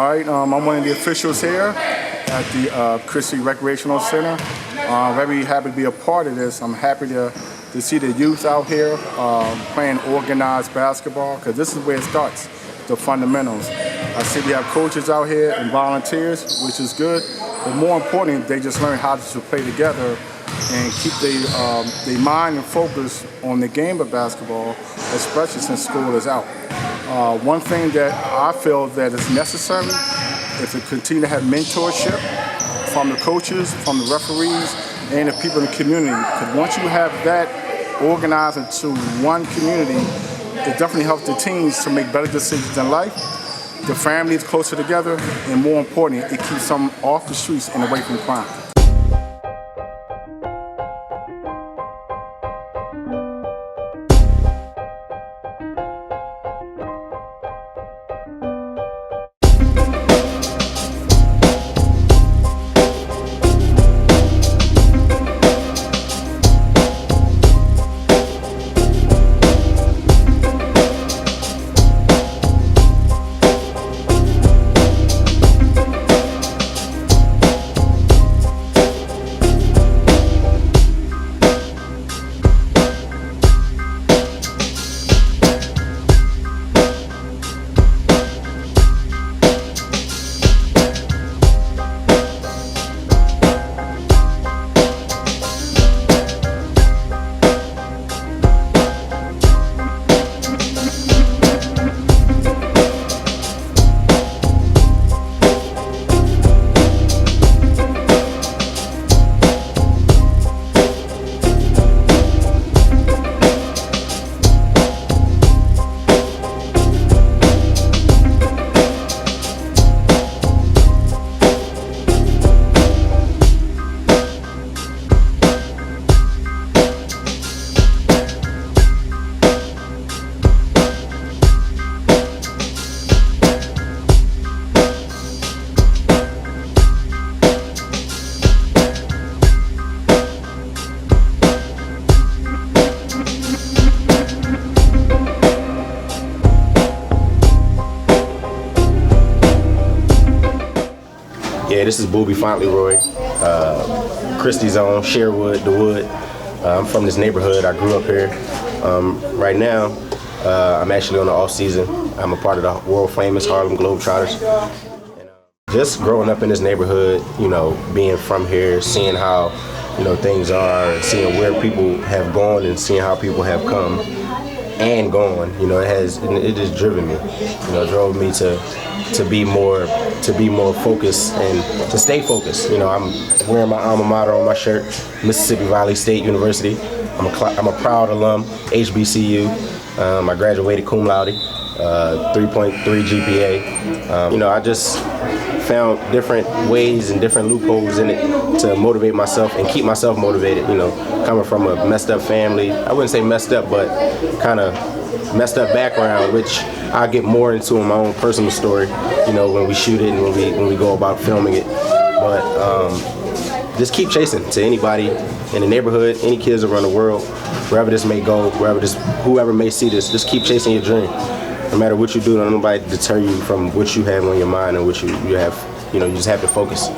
All right, I'm one of the officials here at the Christie Recreational Center. Very happy to be a part of this. I'm happy to see the youth out here playing organized basketball, because this is where it starts, the fundamentals. I see we have coaches out here and volunteers, which is good, but more importantly, they just learn how to play together and keep their mind and focus on the game of basketball, especially since school is out. One thing that I feel that is necessary is to continue to have mentorship from the coaches, from the referees, and the people in the community. Because once you have that organized into one community, it definitely helps the teams to make better decisions in life. The family is closer together, and more importantly, it keeps them off the streets and away from crime. Yeah, this is Booby Fauntleroy, Christie's own, Sherwood, The Wood. I'm from this neighborhood. I grew up here. Right now, I'm actually on the off season. I'm a part of the world famous Harlem Globetrotters. And, just growing up in this neighborhood, you know, being from here, seeing how, you know, things are, seeing where people have gone and seeing how people have come and gone, you know, it has driven me, you know, drove me to be more focused and to stay focused. You know, I'm wearing my alma mater on my shirt, Mississippi Valley State University. I'm a proud alum, HBCU. I graduated cum laude, 3.3 GPA. You know, I just found different ways and different loopholes in it to motivate myself and keep myself motivated. You know, coming from a messed up family, I wouldn't say messed up, but kind of messed up background, which I'll get more into in my own personal story, you know, when we shoot it and when we go about filming it. But just keep chasing to anybody in the neighborhood, any kids around the world, wherever this may go, whoever may see this, just keep chasing your dream. No matter what you do, don't nobody deter you from what you have on your mind and what you have, you know, you just have to focus.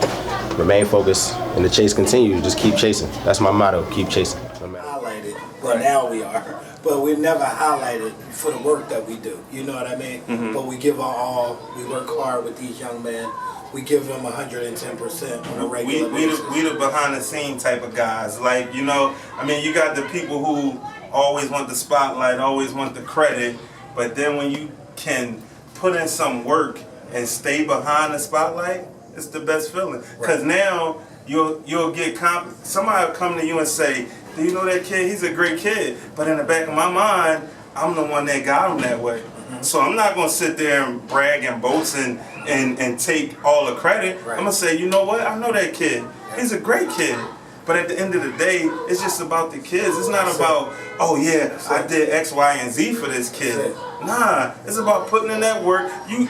Remain focused and the chase continues. Just keep chasing. That's my motto, keep chasing. Highlighted, well now we are, but we've never highlighted for the work that we do, you know what I mean? Mm-hmm. But we give our all, we work hard with these young men, we give them 110% on a regular basis. We the behind the scene type of guys, like, you know, I mean, you got the people who always want the spotlight, always want the credit, but then when you can put in some work and stay behind the spotlight, it's the best feeling. Because now you'll get somebody will come to you and say, do you know that kid? He's a great kid. But in the back of my mind, I'm the one that got him that way. Mm-hmm. So I'm not going to sit there and brag and boast and take all the credit. Right. I'm going to say, you know what? I know that kid. He's a great kid. But at the end of the day, it's just about the kids. It's not about, oh yeah, I did X, Y, and Z for this kid. Nah, it's about putting in that work. You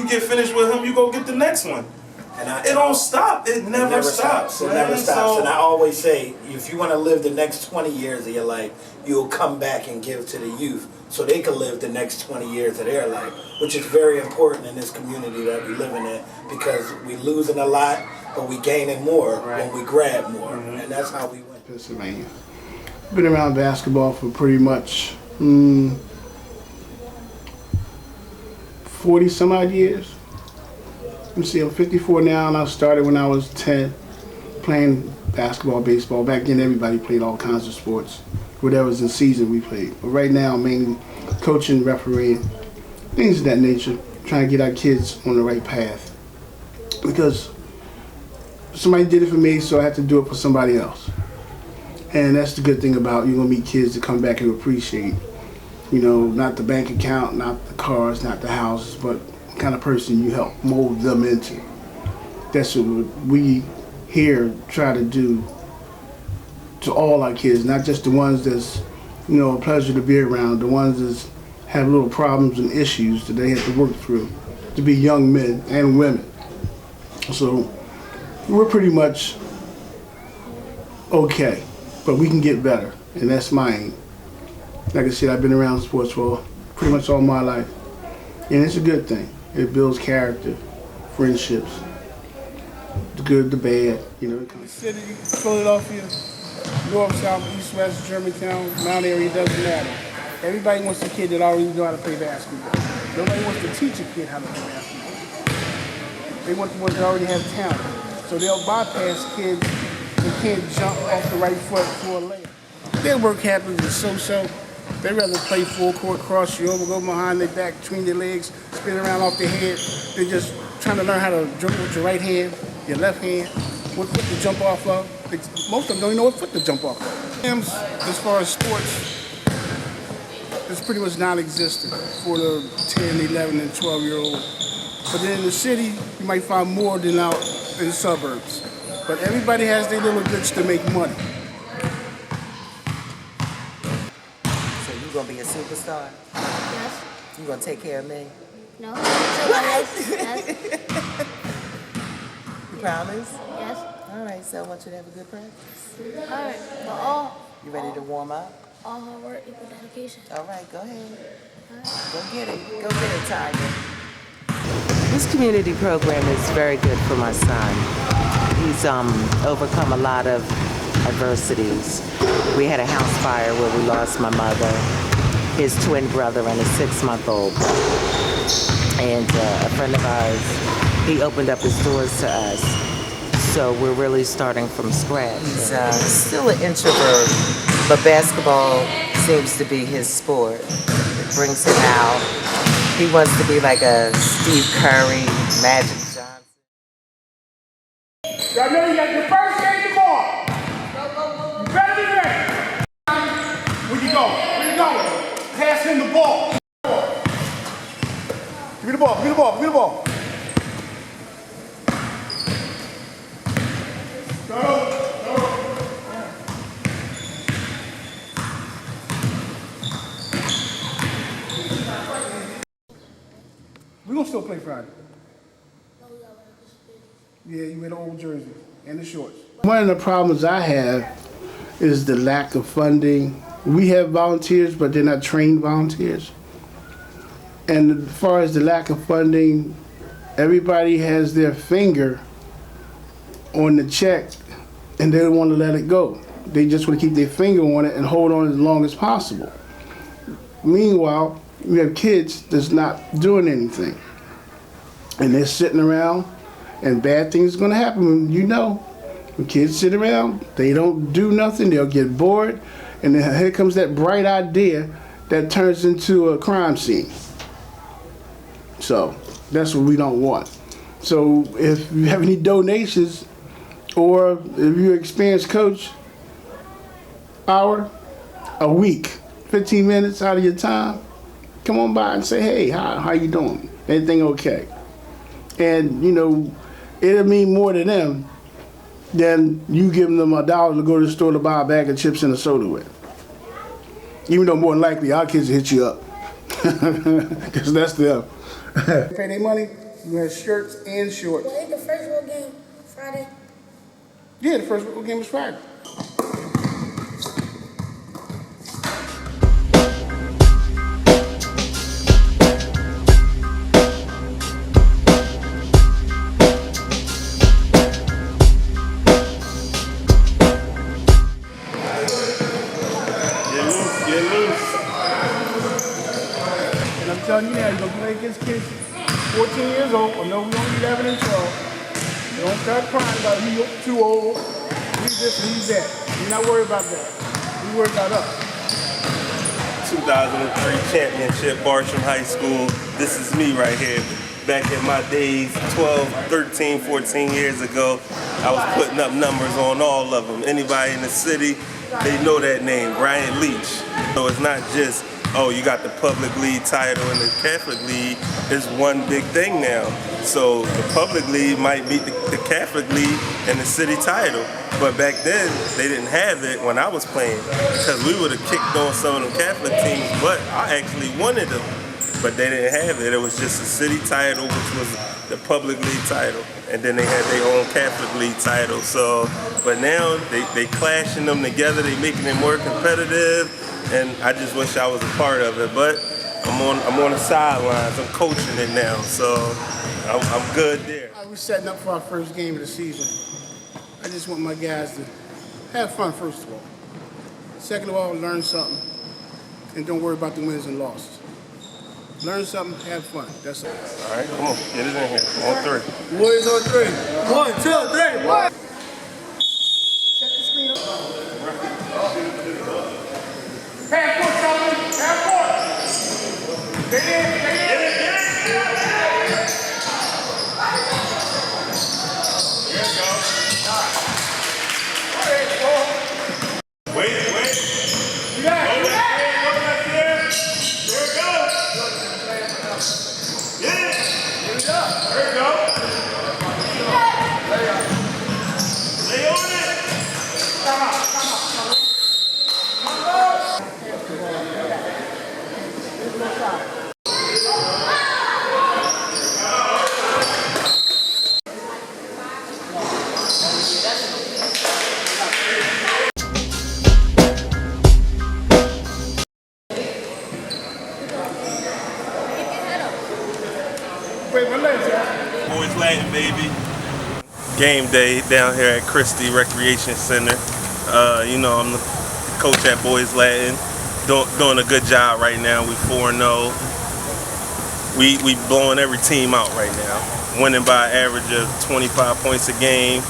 get finished with him, you go get the next one. And It don't stop. It never stops. It man. never stops. So- And I always say, if you want to live the next 20 years of your life, you'll come back and give to the youth so they can live the next 20 years of their life, which is very important in this community that we live in because we losing a lot, but we gaining more when we grab more. And that's how we win. Pennsylvania. Been around basketball for pretty much 40 some odd years. Let me see, I'm 54 now, and I started when I was 10 playing basketball, baseball. Back then everybody played all kinds of sports. Whatever was in season we played. But right now I'm mainly coaching, refereeing, things of that nature, trying to get our kids on the right path. Because somebody did it for me, so I have to do it for somebody else. And that's the good thing about you're gonna meet kids that come back and appreciate, you know, not the bank account, not the cars, not the houses, but what kind of person you help mold them into. That's what we here try to do to all our kids, not just the ones that's, you know, a pleasure to be around, the ones that have little problems and issues that they have to work through to be young men and women. So we're pretty much okay, but we can get better, and that's my aim. Like I said, I've been around sports for pretty much all my life, and it's a good thing. It builds character, friendships, the good, the bad, you know. The city, Philadelphia, North, South, East, West, Germantown, Mount Airy, it doesn't matter. Everybody wants a kid that already know how to play basketball. Nobody wants to teach a kid how to play basketball. They want the ones that already have talent. So they'll bypass kids that can't jump off the right foot for a layup. Their work happens is so-so. They rather play full court, cross you over, go behind their back, between their legs, spin around off their head. They're just trying to learn how to dribble with your right hand, your left hand, what foot to jump off of. Most of them don't even know what foot to jump off of. As far as sports, it's pretty much non-existent for the 10, 11, and 12-year-old. But then in the city, you might find more than out in the suburbs. But everybody has their little glitch to make money. So you gonna be a superstar? Yes. You gonna take care of me? No. Somebody else. Yes. You promise? Yes. All right, so I want you to have a good practice. All right. But all You ready to warm up? hard work equals dedication. All right, go ahead. Go get it. Go get it, Tiger. This community program is very good for my son. He's overcome a lot of adversities. We had a house fire where we lost my mother, his twin brother, and his 6-month-old brother. And a friend of ours, he opened up his doors to us. So we're really starting from scratch. He's still an introvert, but basketball seems to be his sport. It brings him out. He wants to be like a Steve Curry, Magic Johnson. Y'all know you got your first game tomorrow. You better be ready. Where you going? Where you going? Pass him the ball. Give me the ball. Give me the ball. Give me the ball. Go. We're gonna still play Friday. Yeah, you wear the old jersey and the shorts. One of the problems I have is the lack of funding. We have volunteers, but they're not trained volunteers. And as far as the lack of funding, everybody has their finger on the check and they don't want to let it go. They just want to keep their finger on it and hold on as long as possible. Meanwhile, we have kids that's not doing anything. And they're sitting around and bad things are going to happen. You know, when kids sit around, they don't do nothing, they'll get bored, and then here comes that bright idea that turns into a crime scene. So that's what we don't want. So if you have any donations, or if you're an experienced coach, hour, a week, 15 minutes out of your time, come on by and say, hey, how you doing? Everything okay? And, you know, it'll mean more to them than you giving them $1 to go to the store to buy a bag of chips and a soda with. Even though more than likely our kids will hit you up, because that's them. Pay their money, We had shirts and shorts. Well, ain't the first road game Friday? Yeah, the first road game was Friday. And I'm telling you now, you're going to play against kids 14 years old, or no, we only 11 and 12. Don't start crying about you too old, he's this and he's that. We're not worried about that. We worry about us. 2003 championship, Bartram High School. This is me right here. Back in my days, 12, 13, 14 years ago, I was putting up numbers on all of them. Anybody in the city, they know that name, Bryant Leach. So it's not just, oh, you got the public league title and the Catholic league. It's one big thing now. So the public league might beat the Catholic league and the city title. But back then, they didn't have it when I was playing, because we would have kicked on some of them Catholic teams, but I actually wanted them. But they didn't have it. It was just a city title, which was the public league title. And then they had their own Catholic league title. So, but now they clashing them together. They making it more competitive. And I just wish I was a part of it. But I'm on the sidelines. I'm coaching it now. So I'm good there. We're setting up for our first game of the season. I just want my guys to have fun, first of all. Second of all, learn something. And don't worry about the wins and losses. Learn something, have fun. That's all. All right, come on, get it in here. On three. Warriors on three. 1, 2, 3. One. Set the screen up. Half court, Solomon. Half court. Stay in, stay in. Boys Latin, baby. Game day down here at Christie Recreation Center. You know, I'm the coach at Boys Latin. Doing a good job right now. We 4-0. We blowing every team out right now. Winning by an average of 25 points a game.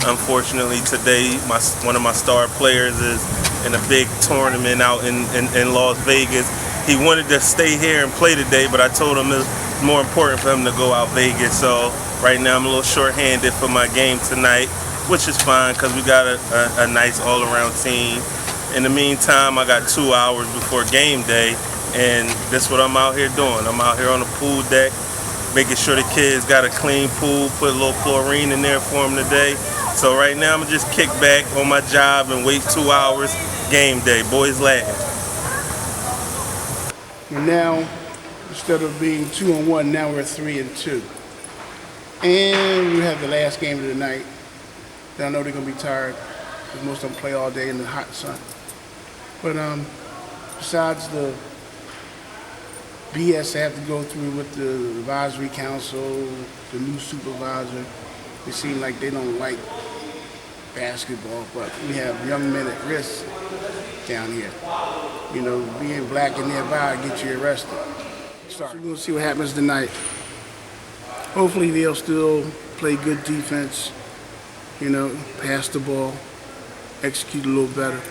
Unfortunately today, one of my star players is in a big tournament out in Las Vegas. He wanted to stay here and play today, but I told him it's more important for him to go out Vegas. So right now I'm a little short-handed for my game tonight, which is fine because we got a nice all-around team. In the meantime, I got 2 hours before game day, and that's what I'm out here doing. I'm out here on the pool deck, making sure the kids got a clean pool, put a little chlorine in there for them today. So right now I'm just kick back on my job and wait 2 hours, game day, Boys Latin. And now, instead of being 2-1, now we're 3-2. And we have the last game of the night. I know they're gonna be tired, because most of them play all day in the hot sun. But besides the BS I have to go through with the advisory council, the new supervisor, it seems like they don't like basketball, but we have young men at risk down here. You know, being black and nearby get you arrested. So we're gonna see what happens tonight. Hopefully they'll still play good defense, you know, pass the ball, execute a little better.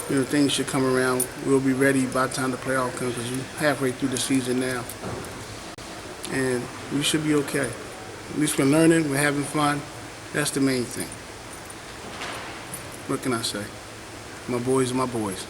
You know, things should come around. We'll be ready by the time the playoff comes, because we're halfway through the season now. And we should be okay. At least we're learning, we're having fun. That's the main thing. What can I say? My boys are my boys.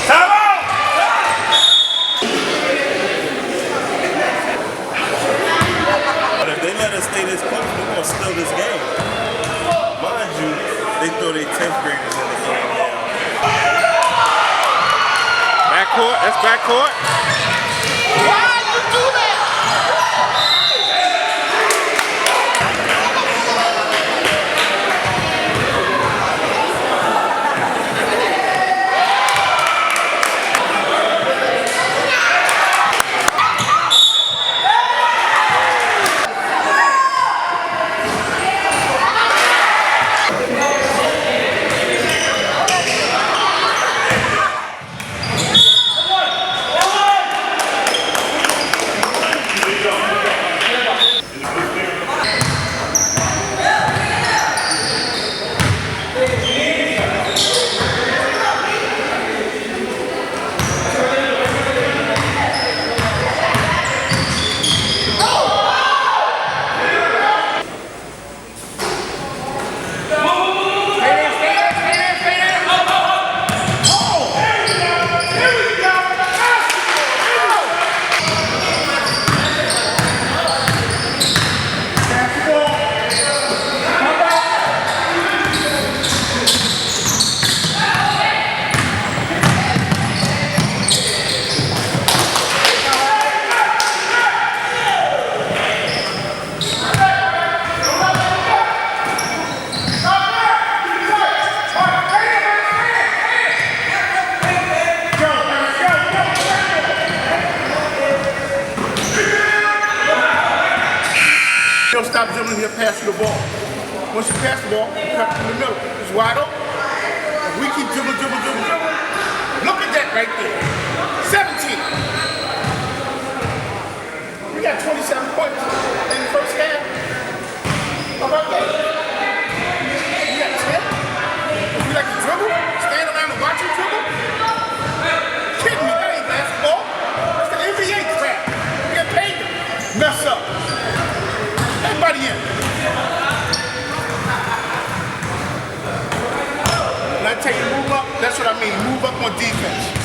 Time Mind you, they throw their 10th graders in the game now. Backcourt, that's backcourt. Why you do that? Don't stop dribbling, he'll pass you the ball. Once you pass the ball, cut in the middle. It's wide open. If we keep dribbling, look at that right there. 17. We got 27 points in the first half. How about that? We got 10. If you like to dribble, stand around and watch you dribble. Kidding me, that ain't basketball. That's the NBA crap. We get paid to mess up. Everybody in. When I tell you move up, that's what I mean. Move up on defense.